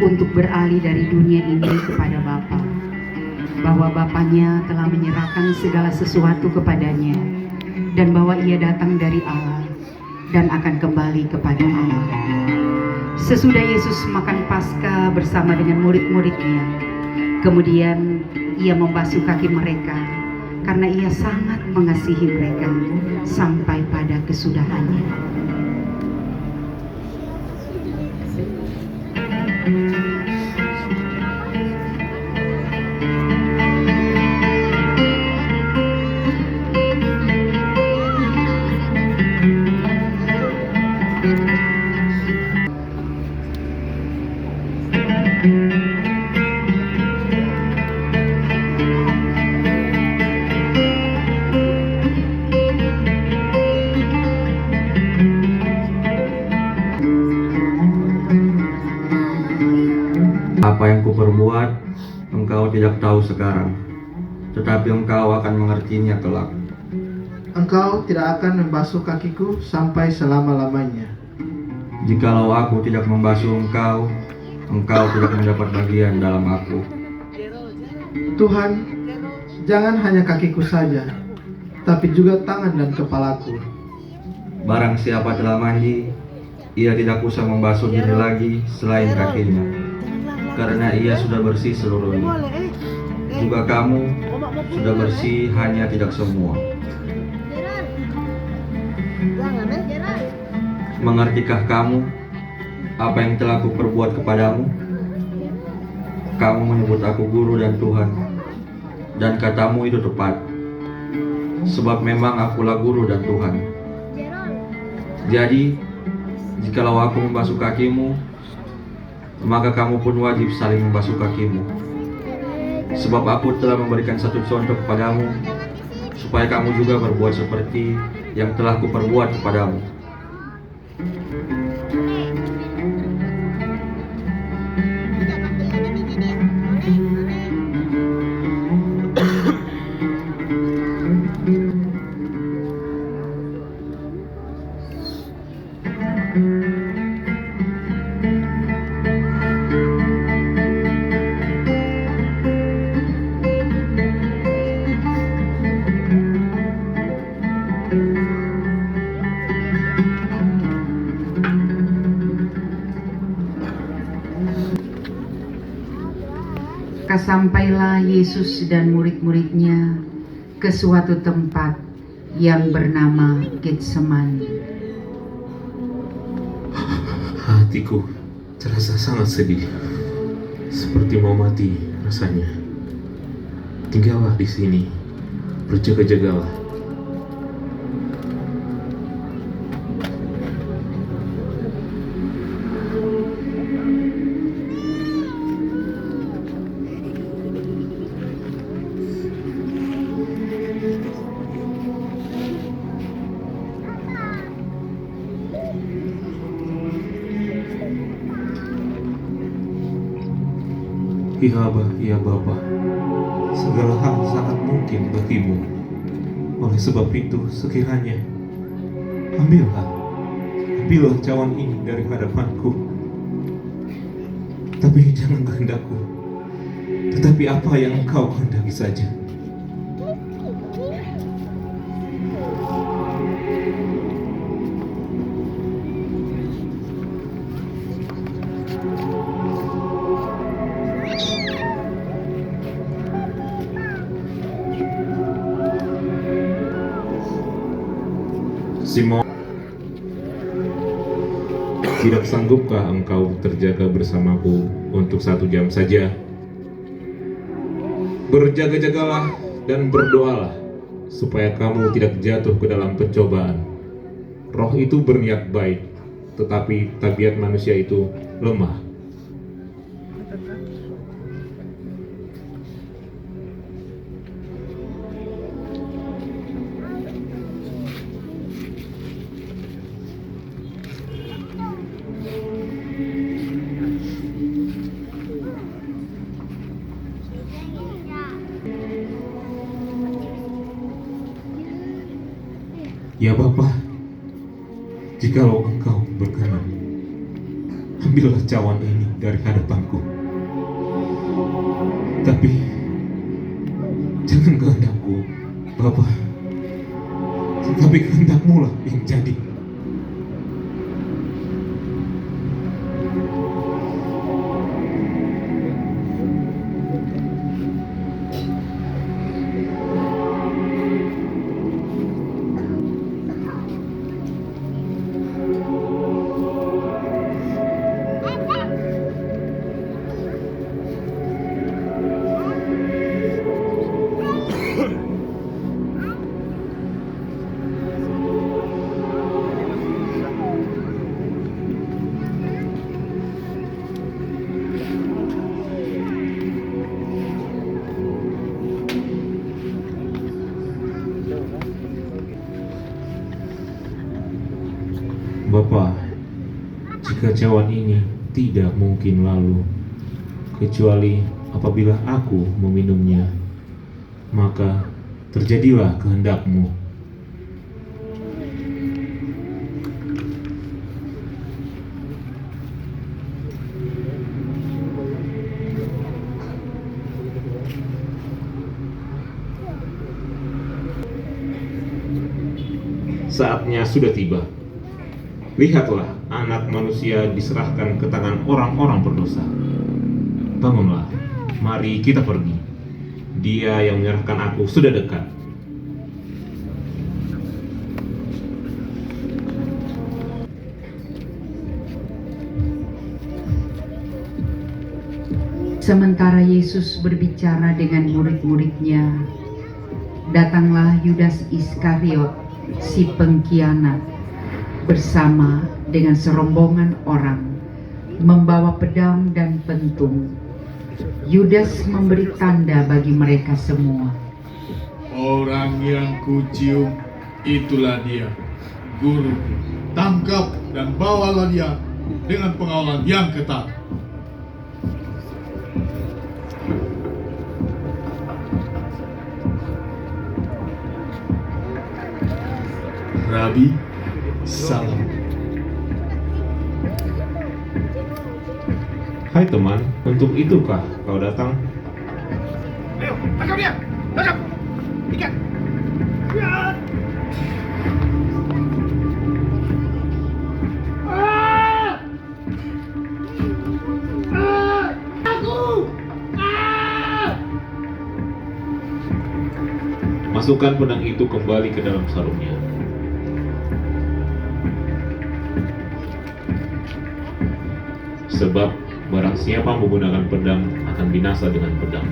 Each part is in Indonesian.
untuk beralih dari dunia ini kepada Bapa, bahwa Bapaknya telah menyerahkan segala sesuatu kepadanya, dan bahwa ia datang dari Allah dan akan kembali kepada Allah. Sesudah Yesus makan Paskah bersama dengan murid-muridnya, kemudian ia membasuh kaki mereka karena ia sangat mengasihi mereka sampai pada kesudahannya. Apa yang kuperbuat, engkau tidak tahu sekarang, tetapi engkau akan mengertinya kelak. Engkau tidak akan membasuh kakiku sampai selama-lamanya. Jikalau aku tidak membasuh engkau, engkau tidak mendapat bagian dalam aku. Tuhan, jangan hanya kakiku saja, tapi juga tangan dan kepalaku. Barang siapa telah mandi, ia tidak usah membasuh diri lagi selain kakinya, karena ia sudah bersih seluruhnya. Juga kamu sudah bersih, hanya tidak semua. Mengertikah kamu apa yang telah kuperbuat kepadamu? Kamu menyebut aku guru dan Tuhan, dan katamu itu tepat, sebab memang akulah guru dan Tuhan. Jadi, jikalau aku membasuh kakimu, maka kamu pun wajib saling membasuh kakimu. Sebab aku telah memberikan satu contoh kepadamu, supaya kamu juga berbuat seperti yang telah kuperbuat kepadamu. Sampailah Yesus dan murid-muridnya ke suatu tempat yang bernama Getsemani. Hatiku terasa sangat sedih, seperti mau mati rasanya. Tinggallah di sini, berjaga-jagalah. Ya Abah, ya Bapa, segala hal sangat mungkin bagimu. Oleh sebab itu, sekiranya ambillah cawan ini dari hadapanku. Tapi jangan kehendakku, tetapi apa yang Engkau kehendaki saja. Simon, tidak sanggupkah engkau terjaga bersamaku untuk 1 jam saja? Berjaga-jagalah dan berdoalah, supaya kamu tidak jatuh ke dalam pencobaan. Roh itu berniat baik, tetapi tabiat manusia itu lemah. Ya Bapa, jikalau Engkau berkenan, ambillah cawan ini. dari hadapanku. Tapi jangan kehendakku, Bapa, tetapi kehendak-Mu lah yang jadi. Bapa, jika cawan ini tidak mungkin lalu, kecuali apabila aku meminumnya, maka terjadilah kehendak-Mu. Saatnya sudah tiba. Lihatlah, anak manusia diserahkan ke tangan orang-orang berdosa. Bangunlah, mari kita pergi. Dia yang menyerahkan aku sudah dekat. Sementara Yesus berbicara dengan murid-muridnya, datanglah Yudas Iskariot, si pengkhianat, bersama dengan serombongan orang, membawa pedang dan pentung. Yudas memberi tanda bagi mereka semua. Orang yang kucium, itulah dia, Guru. Tangkap dan bawalah dia dengan pengawalan yang ketat. Rabi, salam. Hai teman, untuk itukah kau datang? Ayo, tangkap dia! Tangkap! Ikat! Masukkan pedang itu kembali ke dalam sarungnya. Sebab barang siapa menggunakan pedang akan binasa dengan pedang.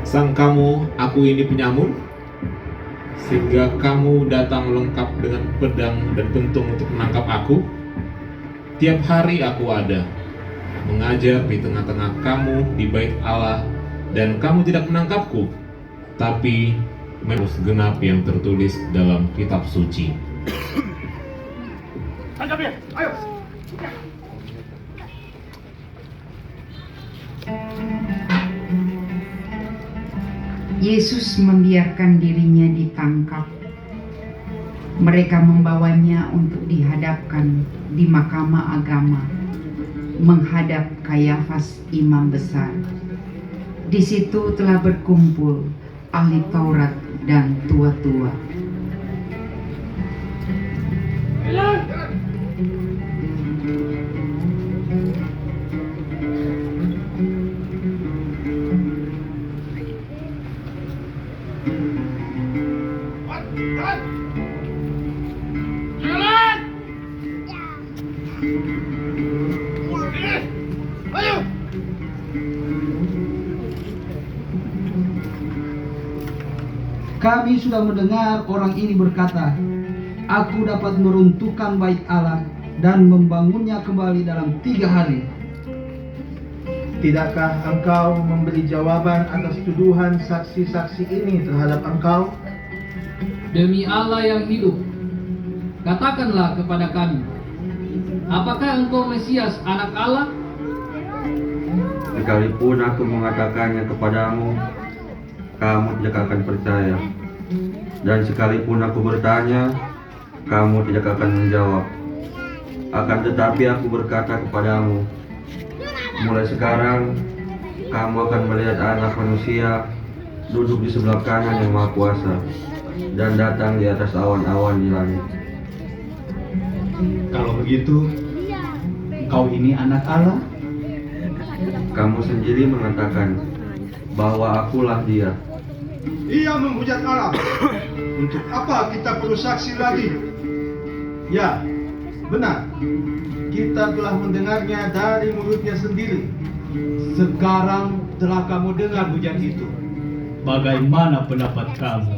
Sang kamu, aku ini penyamun, sehingga kamu datang lengkap dengan pedang dan pentung untuk menangkap aku. Tiap hari aku ada, mengajar di tengah-tengah kamu di bait Allah, dan kamu tidak menangkapku. Tapi harus genap yang tertulis dalam kitab suci. Tangkap dia! Ayo! Yesus membiarkan dirinya ditangkap. Mereka membawanya untuk dihadapkan di mahkamah agama, menghadap Kayafas imam besar. Di situ telah berkumpul ahli Taurat dan tua-tua. Kami sudah mendengar orang ini berkata, "Aku dapat meruntuhkan bait Allah dan membangunnya kembali dalam 3 hari." Tidakkah engkau memberi jawaban atas tuduhan saksi-saksi ini terhadap engkau? Demi Allah yang hidup, katakanlah kepada kami, apakah engkau Mesias, anak Allah? Sekalipun aku mengatakannya kepadamu, kamu tidak akan percaya. Dan sekalipun aku bertanya, kamu tidak akan menjawab. Akan tetapi aku berkata kepadamu, mulai sekarang kamu akan melihat Anak Manusia duduk di sebelah kanan yang Maha Kuasa dan datang di atas awan-awan di langit. Kalau begitu, kau ini anak Allah? Kamu sendiri mengatakan bahwa akulah Dia. Ia menghujat Allah. Untuk apa kita perlu saksi lagi? Ya, benar. Kita telah mendengarnya dari mulutnya sendiri. Sekarang telah kamu dengar hujat itu. Bagaimana pendapat kamu?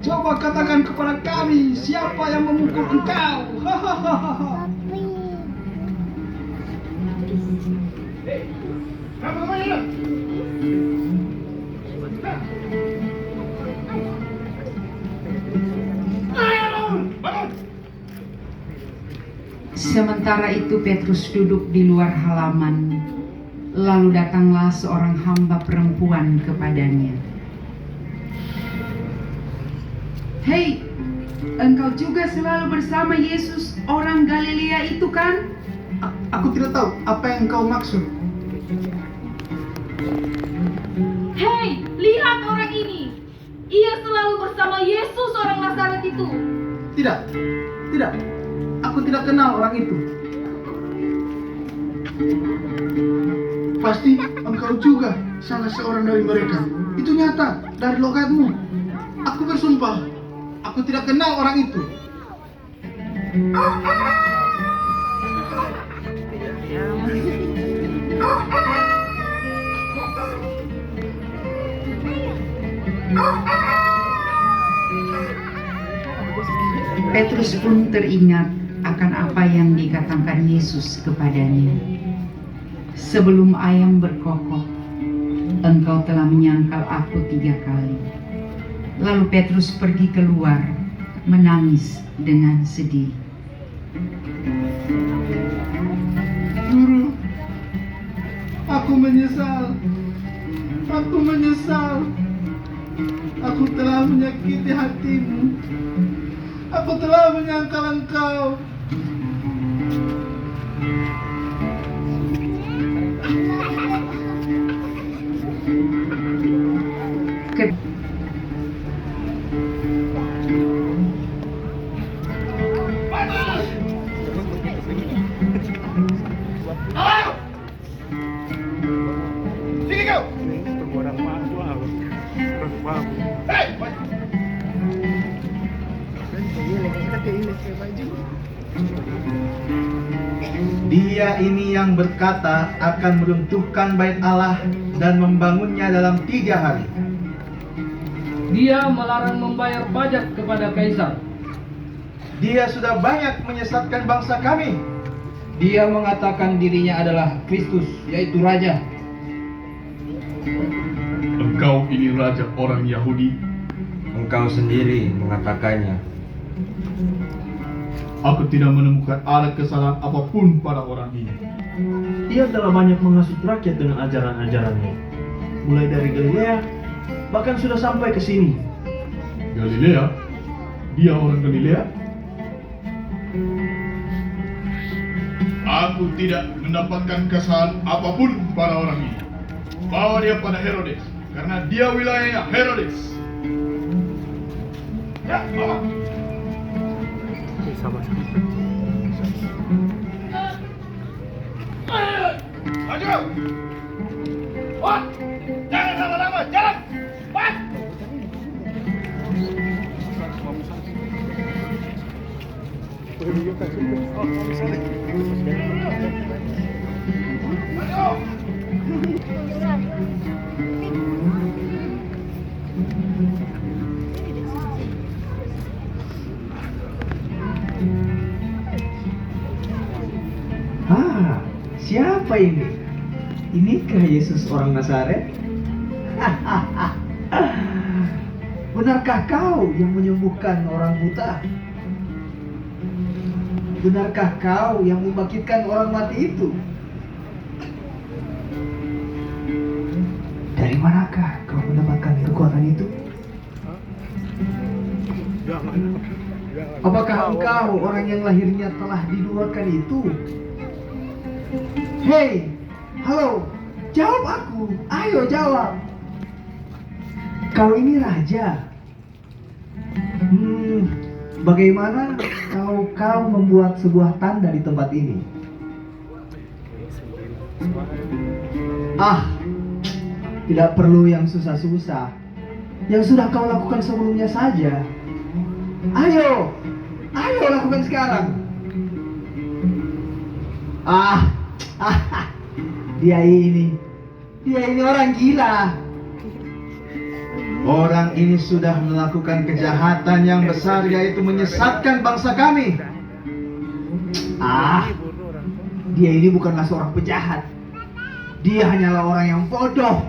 Coba katakan kepada kami, siapa yang memukul engkau? Hahaha. Sementara itu Petrus duduk di luar halaman. Lalu datanglah seorang hamba perempuan kepadanya. Hei, engkau juga selalu bersama Yesus orang Galilea itu kan? Aku tidak tahu apa yang kau maksud. Hei, lihat orang ini. Ia selalu bersama Yesus orang Nazaret itu. Tidak, tidak. Aku tidak kenal orang itu. Pasti engkau juga salah seorang dari mereka. Itu nyata dari logatmu. Aku bersumpah, aku tidak kenal orang itu. Petrus pun teringat akan apa yang dikatakan Yesus kepadanya. Sebelum ayam berkokok, engkau telah menyangkal aku 3 kali. Lalu Petrus pergi keluar, menangis dengan sedih. Guru, aku menyesal. Aku menyesal. Aku telah menyakiti hatimu. Aku telah menyangkal engkau. Ke- Sini kau. Hei, Dia ini yang berkata akan meruntuhkan bait Allah dan membangunnya dalam 3 hari. Dia melarang membayar pajak kepada kaisar. Dia sudah banyak menyesatkan bangsa kami. Dia mengatakan dirinya adalah Kristus, yaitu Raja. engkau ini raja orang Yahudi. Engkau sendiri mengatakannya. Aku tidak menemukan ada kesalahan apapun pada orang ini. Ia telah banyak menghasut rakyat dengan ajaran-ajarannya, mulai dari Galilea, bahkan sudah sampai ke sini. Galilea? Dia orang Galilea? Aku tidak mendapatkan kesalahan apapun pada orang ini. Bawa dia pada Herodes, karena dia wilayahnya Herodes. Ya, bawa. Maju! Wat! Jangan lama-lama, jalan! Wat! Siapa ini? Inikah Yesus orang Nazaret? Benarkah kau yang menyembuhkan orang buta? benarkah kau yang membangkitkan orang mati itu? Dari manakah kau mendapatkan kekuatan itu? Apakah engkau orang yang lahirnya telah diluarkan itu? Hei, halo, jawab aku, ayo jawab. Kau ini raja. Bagaimana kalau kau membuat sebuah tanda di tempat ini? Tidak perlu yang susah-susah. Yang sudah kau lakukan sebelumnya saja. Ayo lakukan sekarang. Dia ini orang gila. Orang ini sudah melakukan kejahatan yang besar, yaitu menyesatkan bangsa kami. Dia ini bukanlah seorang penjahat. Dia hanyalah orang yang bodoh.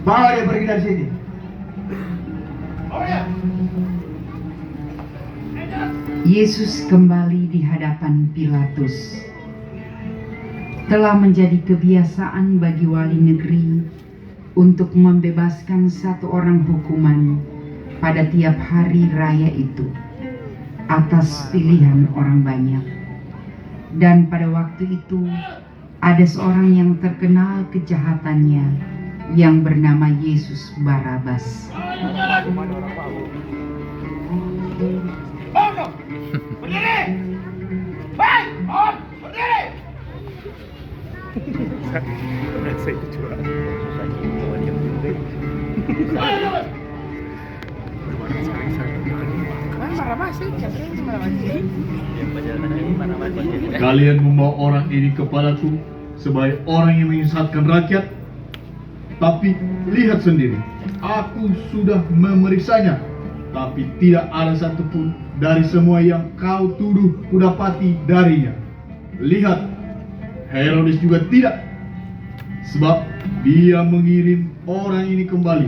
Bawa dia pergi dari sini. Yesus kembali di hadapan Pilatus. Telah menjadi kebiasaan bagi wali negeri untuk membebaskan satu orang hukuman pada tiap hari raya itu atas pilihan orang banyak. Dan pada waktu itu ada seorang yang terkenal kejahatannya yang bernama Yesus Barabas. Kalian membawa orang ini kepadaku sebagai orang yang menyesatkan rakyat. Tapi lihat sendiri, aku sudah memeriksanya, tapi tidak ada satupun dari semua yang kau tuduh kudapati darinya. Lihat, Herodes juga tidak, sebab dia mengirim orang ini kembali.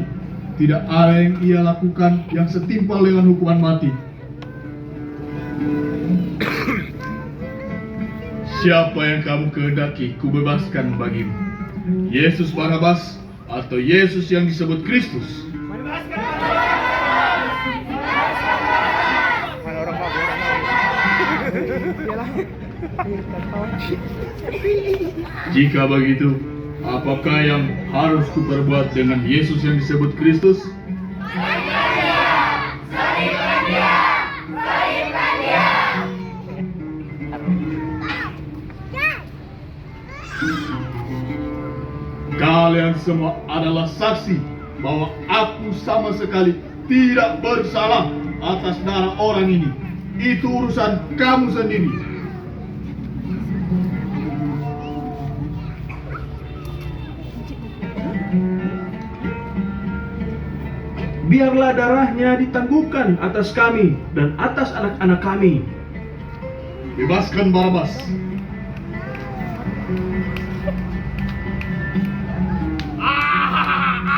Tidak ada yang ia lakukan yang setimpal dengan hukuman mati. Siapa yang kamu kehendaki kubebaskan bagimu? Yesus Barabas atau Yesus yang disebut Kristus? Jika begitu, apakah yang harus kuperbuat dengan Yesus yang disebut Kristus? Kalian semua adalah saksi bahwa aku sama sekali tidak bersalah atas darah orang ini. Itu urusan kamu sendiri. Biarlah darahnya ditangguhkan atas kami dan atas anak-anak kami. Bebaskan Barabas.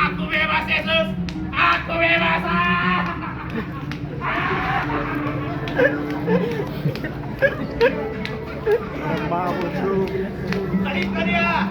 Aku bebas, Yesus. Aku bebas. Salibkan dia.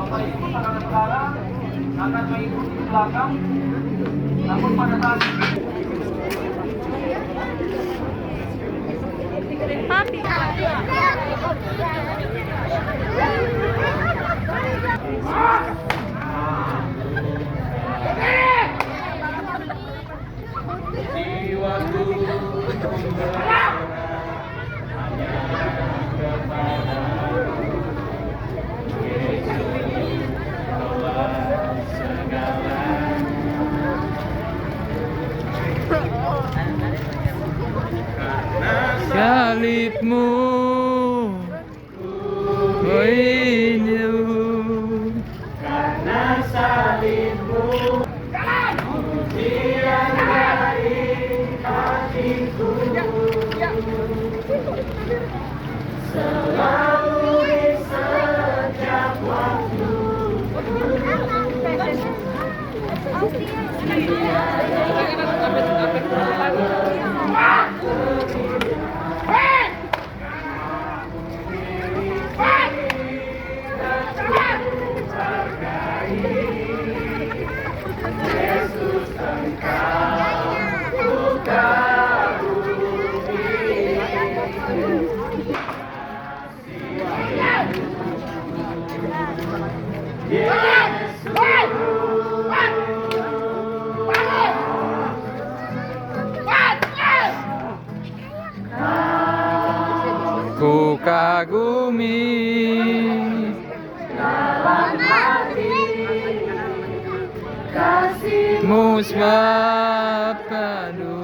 Bapak Ibu saudara-saudara akan mengikuti di belakang. Namun pada saat salibmu, oh Injil, karena salibmu, ujian dari hatiku, selalu di setiap waktu. Ku kagumi dalam hati kasih-Mu sebab padu.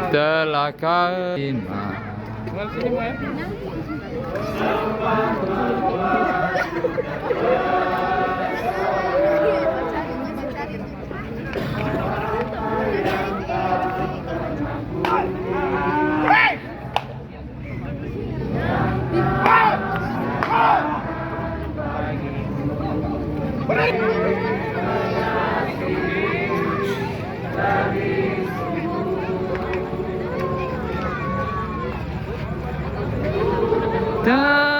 Telah kau dan